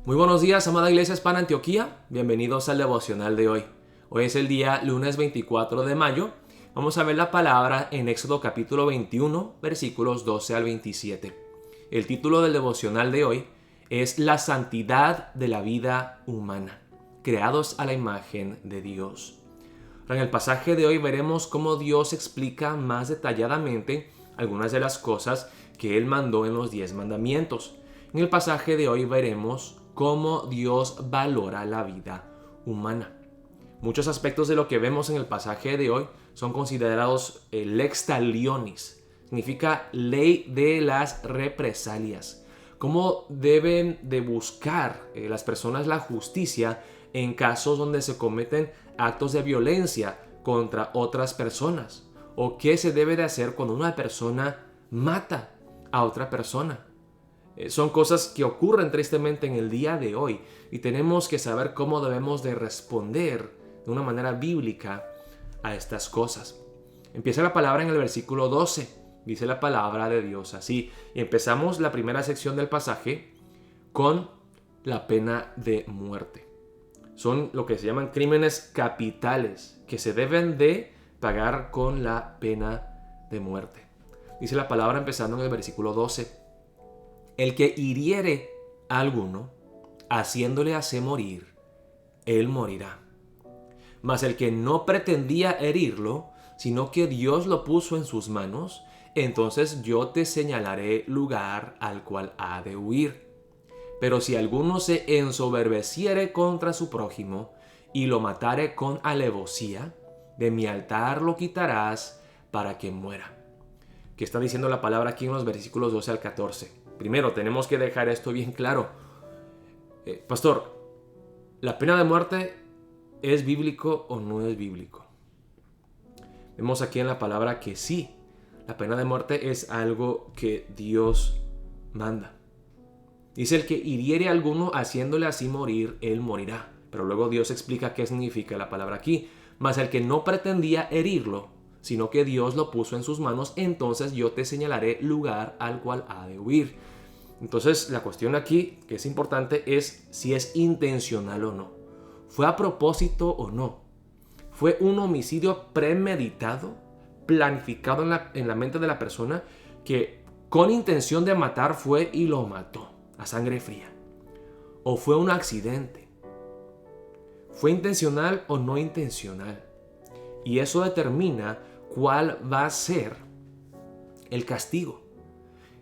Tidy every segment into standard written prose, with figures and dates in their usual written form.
Muy buenos días, amada Iglesia Hispana Antioquía. Bienvenidos al devocional de hoy. Hoy es el día lunes 24 de mayo. Vamos a ver la palabra en Éxodo capítulo 21, versículos 12 al 27. El título del devocional de hoy es La santidad de la vida humana, creados a la imagen de Dios. En el pasaje de hoy veremos cómo Dios explica más detalladamente algunas de las cosas que Él mandó en los 10 mandamientos. En el pasaje de hoy veremos cómo Dios valora la vida humana. Muchos aspectos de lo que vemos en el pasaje de hoy son considerados lex talionis, significa ley de las represalias. Cómo deben de buscar las personas la justicia en casos donde se cometen actos de violencia contra otras personas, o qué se debe de hacer cuando una persona mata a otra persona. Son cosas que ocurren tristemente en el día de hoy y tenemos que saber cómo debemos de responder de una manera bíblica a estas cosas. Empieza la palabra en el versículo 12. Dice la palabra de Dios así. Y empezamos la primera sección del pasaje con la pena de muerte. Son lo que se llaman crímenes capitales que se deben de pagar con la pena de muerte. Dice la palabra empezando en el versículo 12. El que hiriere a alguno, haciéndole hacer morir, él morirá. Mas el que no pretendía herirlo, sino que Dios lo puso en sus manos, entonces yo te señalaré lugar al cual ha de huir. Pero si alguno se ensoberbeciere contra su prójimo, y lo matare con alevosía, de mi altar lo quitarás para que muera. ¿Qué está diciendo la palabra aquí en los versículos 12 al 14? Primero, tenemos que dejar esto bien claro. Pastor, ¿la pena de muerte es bíblico o no es bíblico? Vemos aquí en la palabra que sí, la pena de muerte es algo que Dios manda. Dice el que hiriere a alguno haciéndole así morir, él morirá. Pero luego Dios explica qué significa la palabra aquí. Mas el que no pretendía herirlo, sino que Dios lo puso en sus manos, entonces yo te señalaré lugar al cual ha de huir. Entonces la cuestión aquí, que es importante, es si es intencional o no. ¿Fue a propósito o no? ¿Fue un homicidio premeditado, planificado en la mente de la persona, que con intención de matar fue y lo mató a sangre fría? ¿O fue un accidente? ¿Fue intencional o no intencional? Y eso determina cuál va a ser el castigo.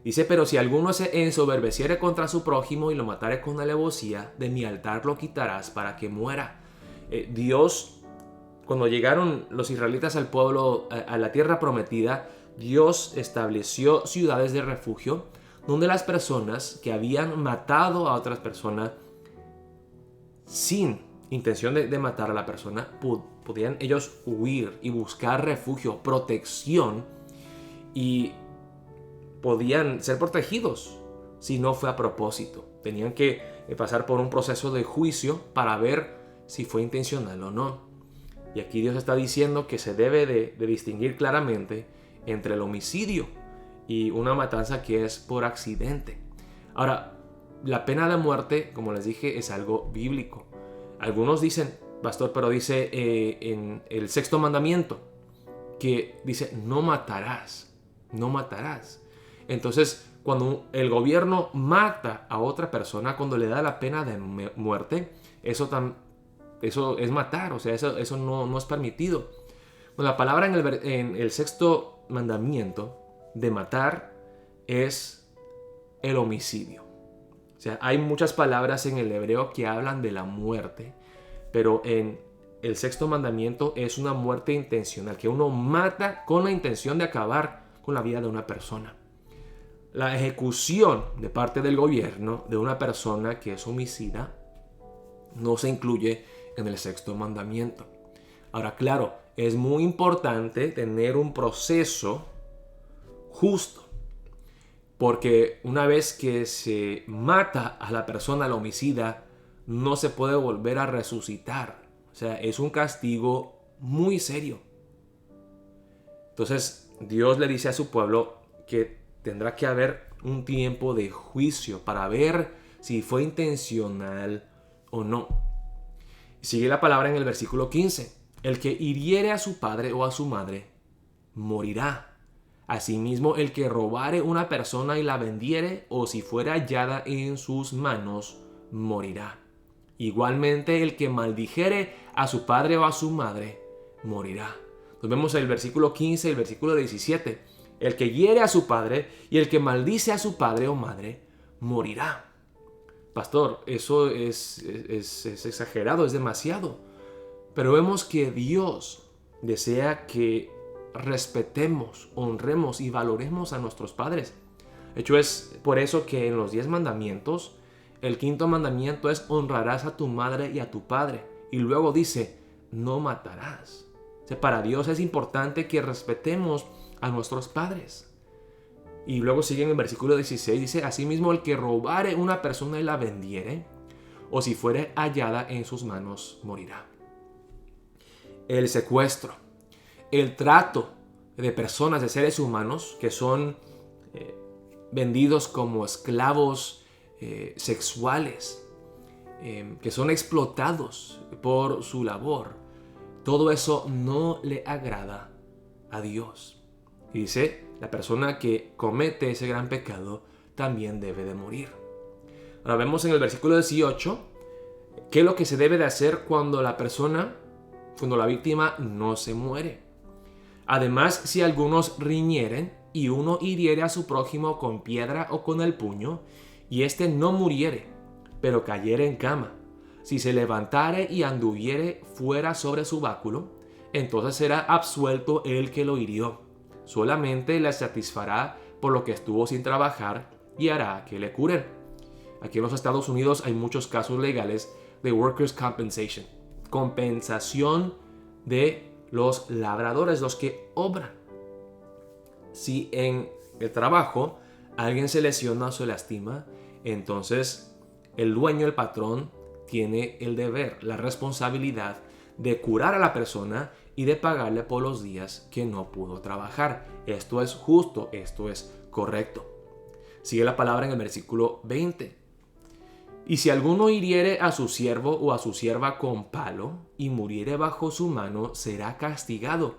Dice, pero si alguno se ensoberbeciere contra su prójimo y lo matare con alevosía, de mi altar lo quitarás para que muera. Dios, cuando llegaron los israelitas al pueblo, a la tierra prometida, Dios estableció ciudades de refugio donde las personas que habían matado a otras personas sin intención de matar a la persona, podían ellos huir y buscar refugio, protección, y podían ser protegidos si no fue a propósito. Tenían que pasar por un proceso de juicio para ver si fue intencional o no. Y aquí Dios está diciendo que se debe de distinguir claramente entre el homicidio y una matanza que es por accidente. Ahora, la pena de muerte, como les dije, es algo bíblico. Algunos dicen, pastor, pero dice en el sexto mandamiento que dice no matarás, no matarás. Entonces, cuando el gobierno mata a otra persona, cuando le da la pena de muerte, eso es matar, o sea, eso no es permitido. Bueno, la palabra en el sexto mandamiento de matar es el homicidio. O sea, hay muchas palabras en el hebreo que hablan de la muerte, pero en el sexto mandamiento es una muerte intencional, que uno mata con la intención de acabar con la vida de una persona. La ejecución de parte del gobierno de una persona que es homicida no se incluye en el sexto mandamiento. Ahora, claro, es muy importante tener un proceso justo, porque una vez que se mata a la persona, al homicida, no se puede volver a resucitar. O sea, es un castigo muy serio. Entonces, Dios le dice a su pueblo que tendrá que haber un tiempo de juicio para ver si fue intencional o no. Sigue la palabra en el versículo 15. El que hiriere a su padre o a su madre, morirá. Asimismo, el que robare una persona y la vendiere, o si fuera hallada en sus manos, morirá. Igualmente, el que maldijere a su padre o a su madre, morirá. Nos vemos en el versículo 15 y el versículo 17. El que hiere a su padre y el que maldice a su padre o madre, morirá. Pastor, eso es exagerado, es demasiado. Pero vemos que Dios desea que respetemos, honremos y valoremos a nuestros padres. De hecho, es por eso que en los 10 mandamientos, el 5.º mandamiento es honrarás a tu madre y a tu padre. Y luego dice, no matarás. O sea, para Dios es importante que respetemos a nuestros padres. Y luego sigue en el versículo 16, dice, asimismo el que robare una persona y la vendiere, o si fuere hallada en sus manos, morirá. El secuestro, el trato de personas, de seres humanos que son vendidos como esclavos sexuales, que son explotados por su labor, todo eso no le agrada a Dios. Y dice, la persona que comete ese gran pecado también debe de morir. Ahora vemos en el versículo 18 qué es lo que se debe de hacer cuando la víctima no se muere. Además, si algunos riñeren y uno hiriere a su prójimo con piedra o con el puño, y éste no muriere, pero cayere en cama, si se levantare y anduviere fuera sobre su báculo, entonces será absuelto el que lo hirió. Solamente le satisfará por lo que estuvo sin trabajar y hará que le curen. Aquí en los Estados Unidos hay muchos casos legales de workers' compensation, compensación de los labradores, los que obran. Si en el trabajo alguien se lesiona o se lastima, entonces el dueño, el patrón, tiene el deber, la responsabilidad de curar a la persona y de pagarle por los días que no pudo trabajar. Esto es justo, esto es correcto. Sigue la palabra en el versículo 20. Y si alguno hiriere a su siervo o a su sierva con palo y muriere bajo su mano, será castigado.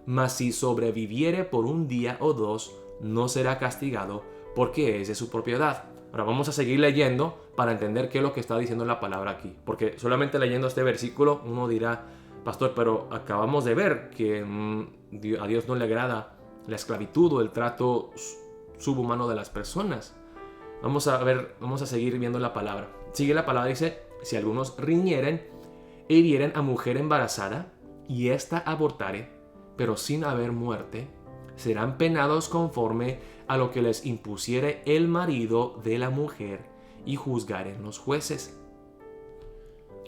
Mas si sobreviviere por un día o dos, no será castigado, porque es de su propiedad. Ahora vamos a seguir leyendo para entender qué es lo que está diciendo la palabra aquí. Porque solamente leyendo este versículo uno dirá, pastor, pero acabamos de ver que a Dios no le agrada la esclavitud o el trato subhumano de las personas. Vamos a seguir viendo la palabra. Sigue la palabra, dice, si algunos riñeren e hirieren a mujer embarazada y ésta abortare, pero sin haber muerte, serán penados conforme a lo que les impusiere el marido de la mujer y juzgaren los jueces.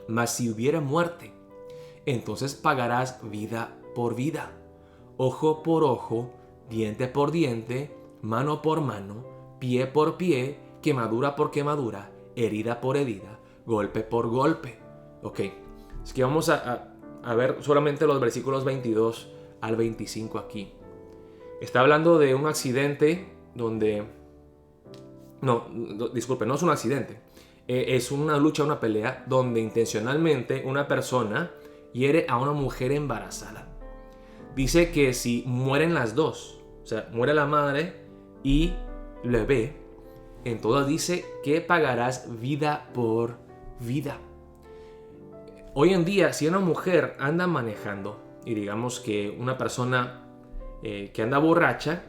Mas si hubiere muerte, entonces pagarás vida por vida, ojo por ojo, diente por diente, mano por mano, pie por pie, quemadura por quemadura, herida por herida, golpe por golpe. Ok, es que vamos a ver solamente los versículos 22 al 25 aquí. Está hablando de un accidente donde... No es un accidente. Es una lucha, una pelea donde intencionalmente una persona hiere a una mujer embarazada. Dice que si mueren las dos, o sea, muere la madre y el bebé, entonces dice que pagarás vida por vida. Hoy en día, si una mujer anda manejando y digamos que una persona que anda borracha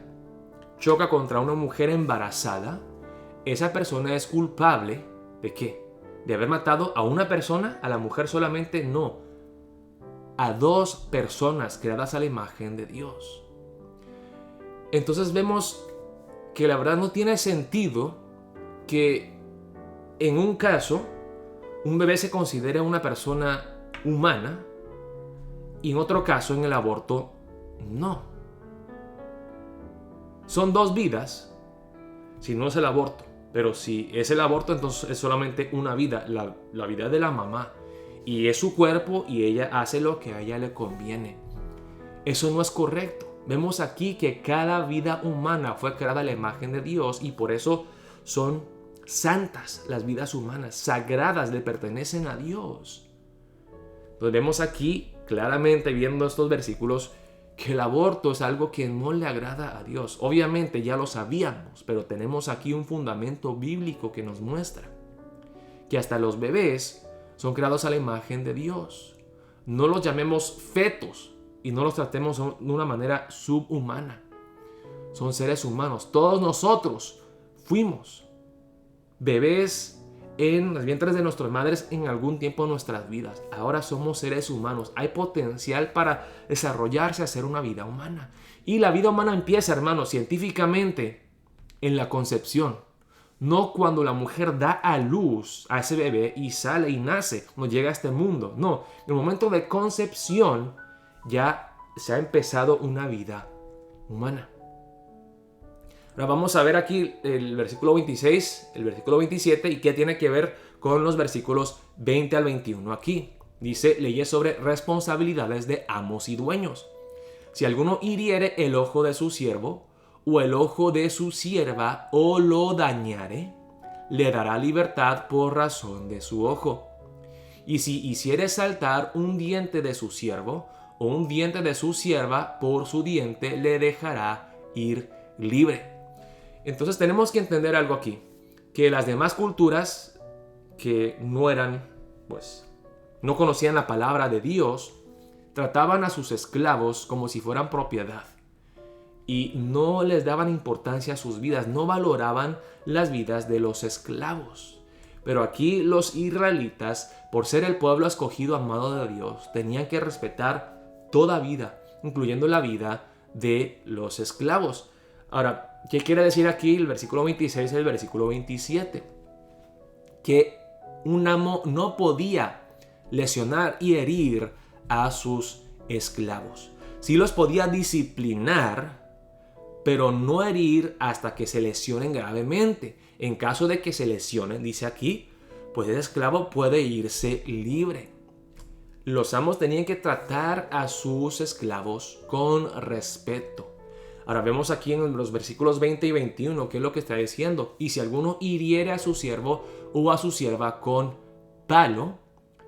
choca contra una mujer embarazada, esa persona es culpable ¿de qué? ¿De haber matado a una persona? ¿A la mujer solamente? No. A dos personas creadas a la imagen de Dios. Entonces vemos que la verdad no tiene sentido que en un caso un bebé se considere una persona humana y en otro caso, en el aborto, no. Son dos vidas, si no es el aborto. Pero si es el aborto, entonces es solamente una vida, la vida de la mamá. Y es su cuerpo y ella hace lo que a ella le conviene. Eso no es correcto. Vemos aquí que cada vida humana fue creada a la imagen de Dios y por eso son santas, las vidas humanas, sagradas, le pertenecen a Dios. Entonces vemos aquí claramente viendo estos versículos que el aborto es algo que no le agrada a Dios. Obviamente ya lo sabíamos, pero tenemos aquí un fundamento bíblico que nos muestra que hasta los bebés son creados a la imagen de Dios. No los llamemos fetos y no los tratemos de una manera subhumana. Son seres humanos. Todos nosotros fuimos bebés en los vientres de nuestras madres en algún tiempo de nuestras vidas. Ahora somos seres humanos. Hay potencial para desarrollarse, hacer una vida humana. Y la vida humana empieza, hermanos, científicamente en la concepción. No cuando la mujer da a luz a ese bebé y sale y nace, no llega a este mundo. No, en el momento de concepción ya se ha empezado una vida humana. Ahora vamos a ver aquí el versículo 26, el versículo 27 y qué tiene que ver con los versículos 20 al 21 aquí. Dice, leyes sobre responsabilidades de amos y dueños. Si alguno hiriere el ojo de su siervo o el ojo de su sierva o lo dañare, le dará libertad por razón de su ojo. Y si hiciere saltar un diente de su siervo o un diente de su sierva, por su diente le dejará ir libre. Entonces tenemos que entender algo aquí, que las demás culturas que no eran, no conocían la palabra de Dios, trataban a sus esclavos como si fueran propiedad y no les daban importancia a sus vidas, no valoraban las vidas de los esclavos. Pero aquí los israelitas, por ser el pueblo escogido amado de Dios, tenían que respetar toda vida, incluyendo la vida de los esclavos. Ahora, ¿qué quiere decir aquí el versículo 26 y el versículo 27? Que un amo no podía lesionar y herir a sus esclavos. Sí los podía disciplinar, pero no herir hasta que se lesionen gravemente. En caso de que se lesionen, dice aquí, pues el esclavo puede irse libre. Los amos tenían que tratar a sus esclavos con respeto. Ahora vemos aquí en los versículos 20 y 21 qué es lo que está diciendo. Y si alguno hiriere a su siervo o a su sierva con palo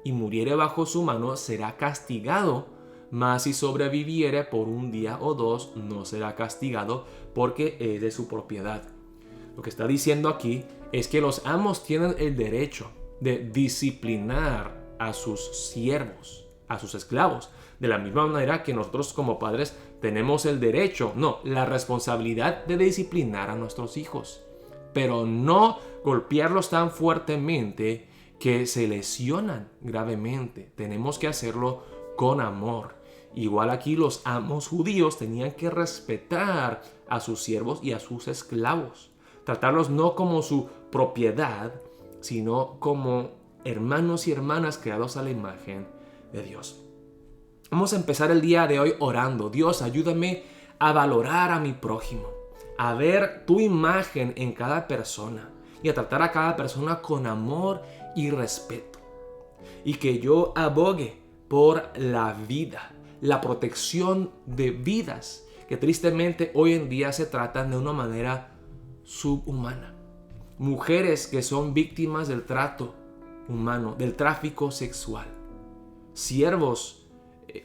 y muriere bajo su mano, será castigado. Mas si sobreviviere por un día o dos, no será castigado porque es de su propiedad. Lo que está diciendo aquí es que los amos tienen el derecho de disciplinar a sus siervos, a sus esclavos. De la misma manera que nosotros como padres tenemos el derecho, la responsabilidad de disciplinar a nuestros hijos. Pero no golpearlos tan fuertemente que se lesionan gravemente. Tenemos que hacerlo con amor. Igual aquí los amos judíos tenían que respetar a sus siervos y a sus esclavos. Tratarlos no como su propiedad, sino como hermanos y hermanas creados a la imagen de Dios. Vamos a empezar el día de hoy orando. Dios, ayúdame a valorar a mi prójimo, a ver tu imagen en cada persona y a tratar a cada persona con amor y respeto. Y que yo abogue por la vida, la protección de vidas que tristemente hoy en día se tratan de una manera subhumana. Mujeres que son víctimas del trato humano, del tráfico sexual. Siervos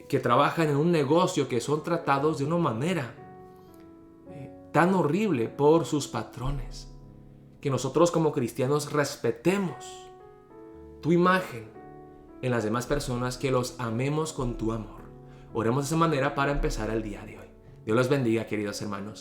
que trabajan en un negocio que son tratados de una manera tan horrible por sus patrones. Que nosotros como cristianos respetemos tu imagen en las demás personas, que los amemos con tu amor. Oremos de esa manera para empezar el día de hoy. Dios los bendiga, queridos hermanos.